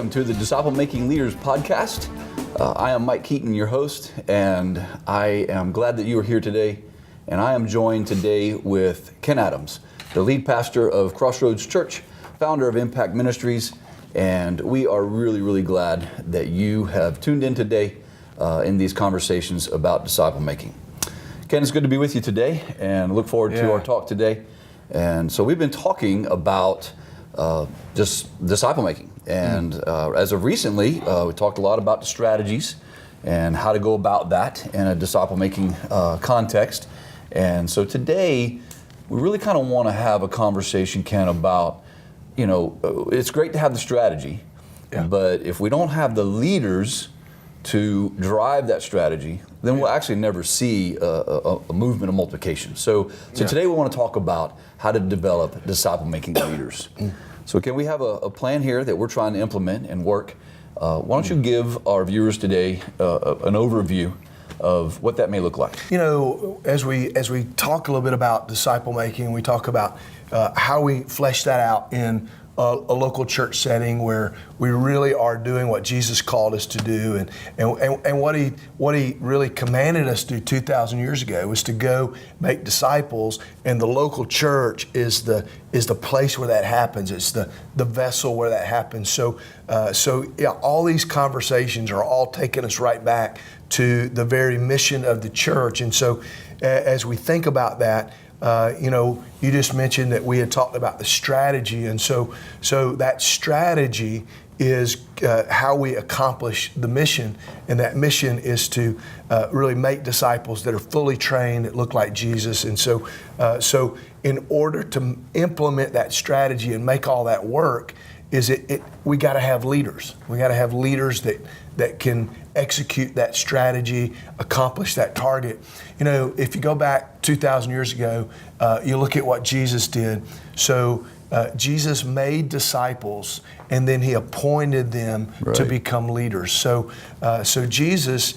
welcome to the Disciple Making Leaders podcast. I am Mike Keaton, your host, and I am glad that you are here today. And I am joined today with Ken Adams, the lead pastor of Crossroads Church, founder of Impact Ministries, and we are really glad that you have tuned in today in these conversations about disciple making. Ken, it's good to be with you today, and look forward to our talk today. And so we've been talking about just disciple making. And as of recently, we talked a lot about the strategies and how to go about that in a disciple making context. And so today, we really kind of want to have a conversation, Ken, about, it's great to have the strategy, but if we don't have the leaders to drive that strategy, then we'll actually never see a movement of multiplication. So today we want to talk about how to develop disciple-making leaders. So can we have a plan here that we're trying to implement and work? Why don't you give our viewers today an overview of what that may look like? As we talk a little bit about disciple-making, we talk about how we flesh that out in a local church setting where we really are doing what Jesus called us to do, and what he really commanded us to do 2,000 years ago was to go make disciples, and the local church is the place where that happens. It's the vessel where that happens. So all these conversations are all taking us right back to the very mission of the church. And so as we think about that, you just mentioned that we had talked about the strategy, and so that strategy is how we accomplish the mission, and that mission is to really make disciples that are fully trained, that look like Jesus. And so in order to implement that strategy and make all that work, we got to have leaders. We got to have leaders that can execute that strategy, accomplish that target. If you go back 2,000 years ago, you look at what Jesus did. So Jesus made disciples, and then he appointed them to become leaders. So Jesus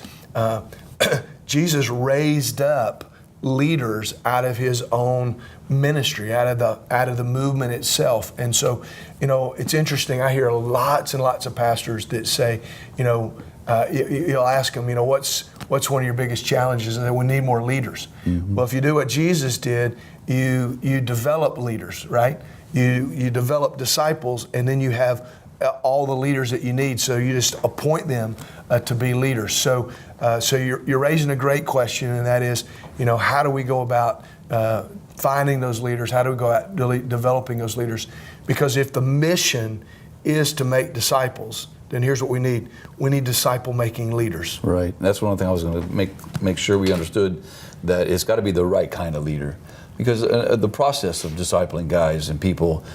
raised up leaders out of his own ministry, out of the movement itself. And so, it's interesting. I hear lots and lots of pastors that say, you'll ask them, what's one of your biggest challenges? And they we need more leaders. Mm-hmm. Well, if you do what Jesus did, you develop leaders, right? You develop disciples, and then you have all the leaders that you need. So you just appoint them to be leaders. So you're raising a great question, and that is, how do we go about finding those leaders? How do we go about really developing those leaders? Because if the mission is to make disciples, then here's what we need. We need disciple-making leaders. Right. That's one thing I was going to make sure we understood, that it's got to be the right kind of leader. Because the process of discipling guys and people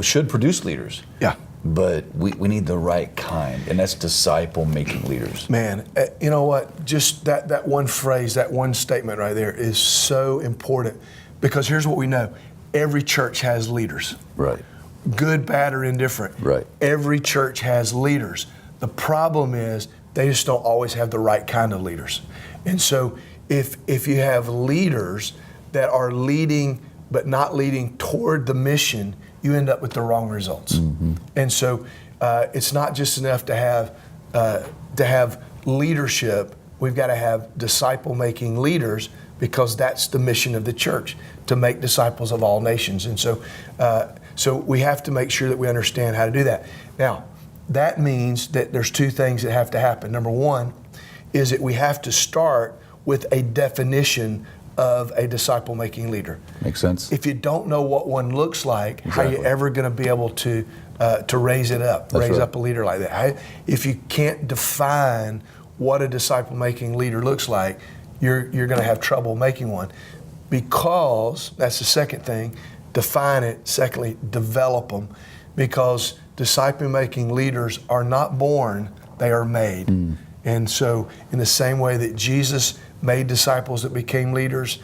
should produce leaders. Yeah. But we need the right kind, and that's disciple-making leaders. Man, you know what? Just that one phrase, that one statement right there is so important, because here's what we know. Every church has leaders. Right. Good, bad, or indifferent. Right. Every church has leaders. The problem is they just don't always have the right kind of leaders. And so if you have leaders that are leading but not leading toward the mission, you end up with the wrong results. Mm-hmm. And so it's not just enough to have leadership. We've got to have disciple-making leaders, because that's the mission of the church, to make disciples of all nations. And so we have to make sure that we understand how to do that. Now, that means that there's two things that have to happen. Number one is that we have to start with a definition of a disciple-making leader. Makes sense. If you don't know what one looks like, how are you ever going to be able to raise it up, raise up a leader like that? If you can't define what a disciple-making leader looks like, you're going to have trouble making one. Because, that's the second thing, define it. Secondly, develop them. Because disciple-making leaders are not born, they are made. Mm. And so, in the same way that Jesus made disciples that became leaders,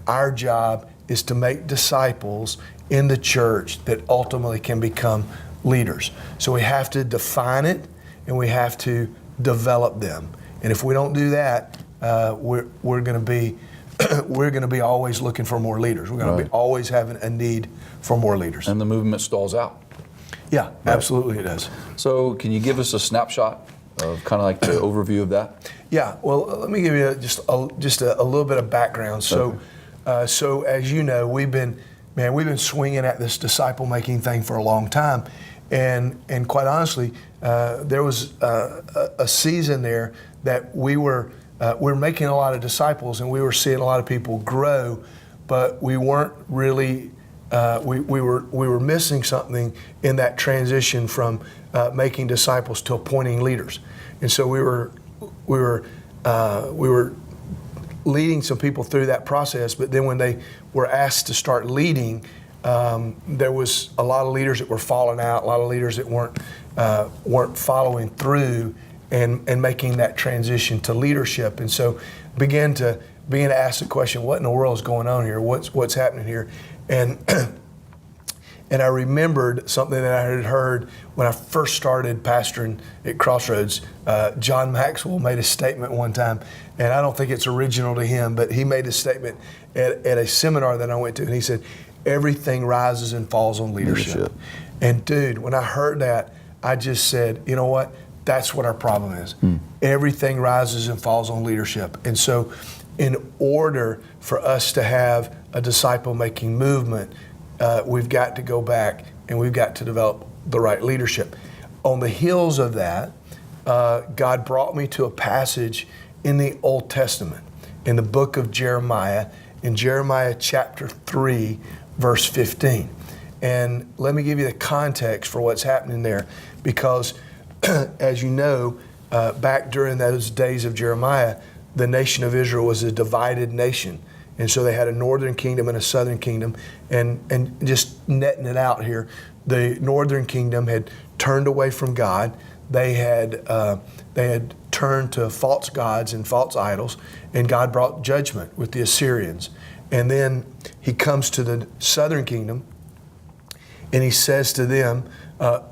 our job is to make disciples in the church that ultimately can become leaders. So we have to define it, and we have to develop them. And if we don't do that, we're going to be always looking for more leaders. We're going to be always having a need for more leaders. And the movement stalls out. Yeah, absolutely it does. So can you give us a snapshot of kind of like the overview of that? Yeah, well, let me give you just a little bit of background. So, so as you know, we've been swinging at this disciple making thing for a long time, and quite honestly, there was a season there that we were making a lot of disciples, and we were seeing a lot of people grow, but we weren't really. We were missing something in that transition from making disciples to appointing leaders, and so we were leading some people through that process. But then when they were asked to start leading, there was a lot of leaders that were falling out, a lot of leaders that weren't following through and making that transition to leadership, and so began to ask the question, what in the world is going on here? What's happening here? And I remembered something that I had heard when I first started pastoring at Crossroads. John Maxwell made a statement one time, and I don't think it's original to him, but he made a statement at a seminar that I went to, and he said, everything rises and falls on leadership. And dude, when I heard that, I just said, you know what? That's what our problem is. Everything rises and falls on leadership. And so in order for us to have a disciple-making movement, we've got to go back and we've got to develop the right leadership. On the heels of that, God brought me to a passage in the Old Testament, in the book of Jeremiah, in Jeremiah chapter 3, verse 15. And let me give you the context for what's happening there, because as you know, back during those days of Jeremiah, the nation of Israel was a divided nation. And so they had a northern kingdom and a southern kingdom. And just netting it out here, the northern kingdom had turned away from God. They had turned to false gods and false idols, and God brought judgment with the Assyrians. And then he comes to the southern kingdom, and he says to them,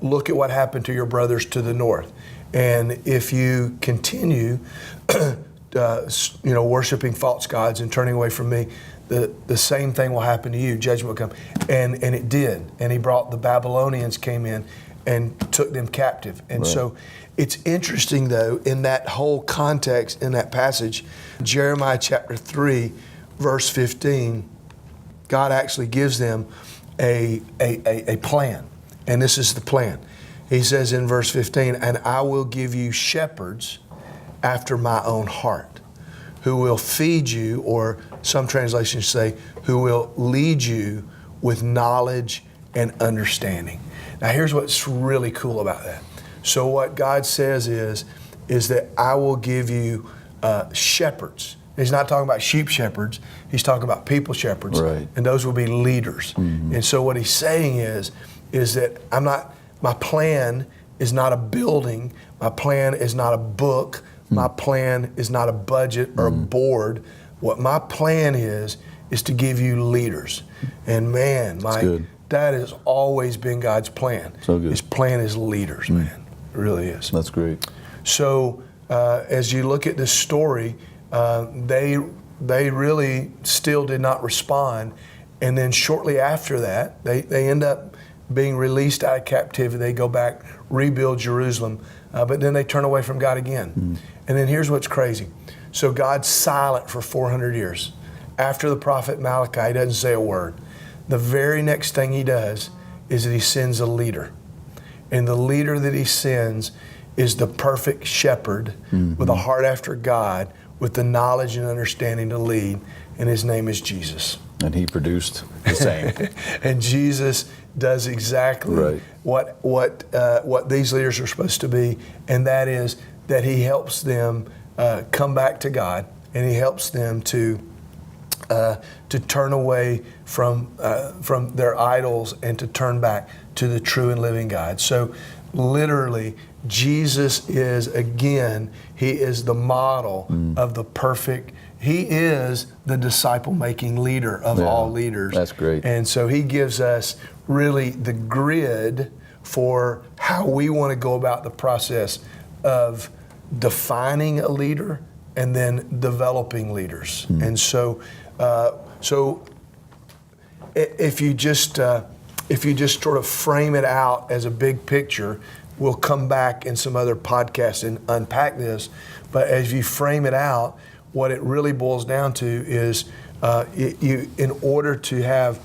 look at what happened to your brothers to the north. And if you continue worshiping false gods and turning away from me, the same thing will happen to you. Judgment will come. And it did. And he brought the Babylonians came in and took them captive. And so it's interesting, though, in that whole context, in that passage, Jeremiah chapter 3, verse 15, God actually gives them a plan. And this is the plan. He says in verse 15, and I will give you shepherds after my own heart, who will feed you, or some translations say, who will lead you with knowledge and understanding. Now here's what's really cool about that. So what God says is that I will give you shepherds. He's not talking about sheep shepherds. He's talking about people shepherds. Right. And those will be leaders. Mm-hmm. And so what he's saying is that my plan is not a building. My plan is not a book. My plan is not a budget or a board. What my plan is to give you leaders. And man, Mike, that has always been God's plan. So good. His plan is leaders, man. It really is. That's great. So as you look at this story, they really still did not respond. And then shortly after that, they end up being released out of captivity. They go back, rebuild Jerusalem, but then they turn away from God again. And then here's what's crazy. So God's silent for 400 years. After the prophet Malachi, he doesn't say a word. The very next thing he does is that he sends a leader. And the leader that he sends is the perfect shepherd with a heart after God, with the knowledge and understanding to lead. And his name is Jesus. And he produced the same. And Jesus does exactly what these leaders are supposed to be, and that is that he helps them come back to God, and he helps them to turn away from their idols and to turn back to the true and living God. So literally, Jesus is, again, he is the model of the perfect. He is the disciple-making leader of all leaders. That's great. And so he gives us really the grid for how we want to go about the process of defining a leader and then developing leaders. And so if you just if you just sort of frame it out as a big picture, we'll come back in some other podcasts and unpack this. But as you frame it out, what it really boils down to is in order to have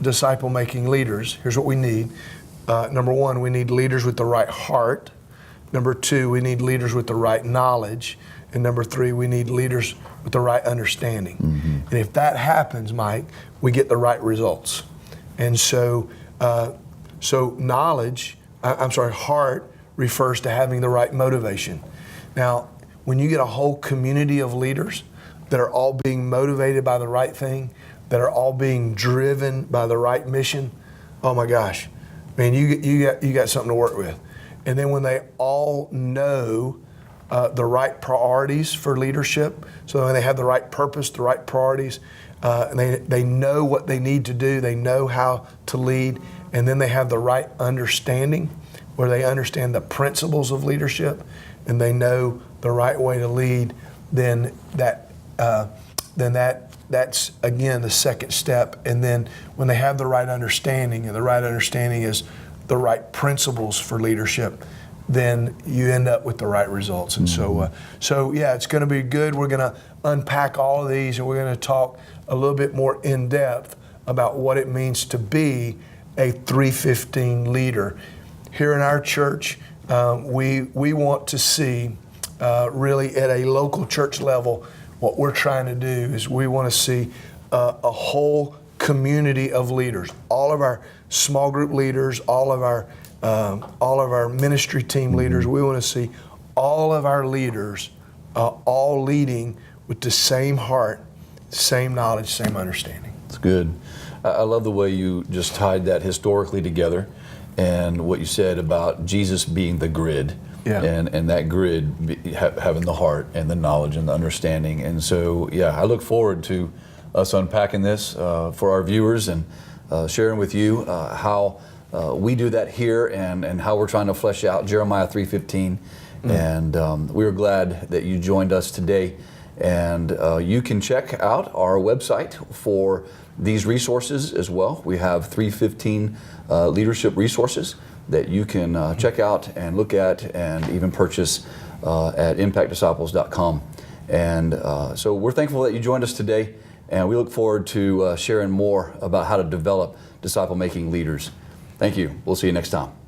disciple-making leaders, here's what we need. Number one, we need leaders with the right heart. Number two, we need leaders with the right knowledge. And number three, we need leaders with the right understanding. And if that happens, Mike, we get the right results. And so heart refers to having the right motivation. Now, when you get a whole community of leaders that are all being motivated by the right thing, that are all being driven by the right mission, oh my gosh, man, you got something to work with. And then when they all know the right priorities for leadership, so when they have the right purpose, the right priorities, and they know what they need to do, they know how to lead, and then they have the right understanding, where they understand the principles of leadership, and they know the right way to lead, then that's again the second step. And then when they have the right understanding, and the right understanding is the right principles for leadership, then you end up with the right results. And so yeah, it's going to be good. We're going to unpack all of these, and we're going to talk a little bit more in depth about what it means to be a 315 leader. Here in our church, we want to see really at a local church level, what we're trying to do is we want to see a whole community of leaders, all of our small group leaders, all of our ministry team leaders. We want to see all of our leaders all leading with the same heart, same knowledge, same understanding. It's good. I love the way you just tied that historically together, and what you said about Jesus being the grid. Yeah. And that grid having the heart and the knowledge and the understanding. And so, yeah, I look forward to us unpacking this for our viewers and sharing with you how we do that here and how we're trying to flesh out Jeremiah 3:15. And we are glad that you joined us today. And you can check out our website for these resources as well. We have 315 leadership resources that you can check out and look at and even purchase at impactdisciples.com. And so we're thankful that you joined us today, and we look forward to sharing more about how to develop disciple-making leaders. Thank you. We'll see you next time.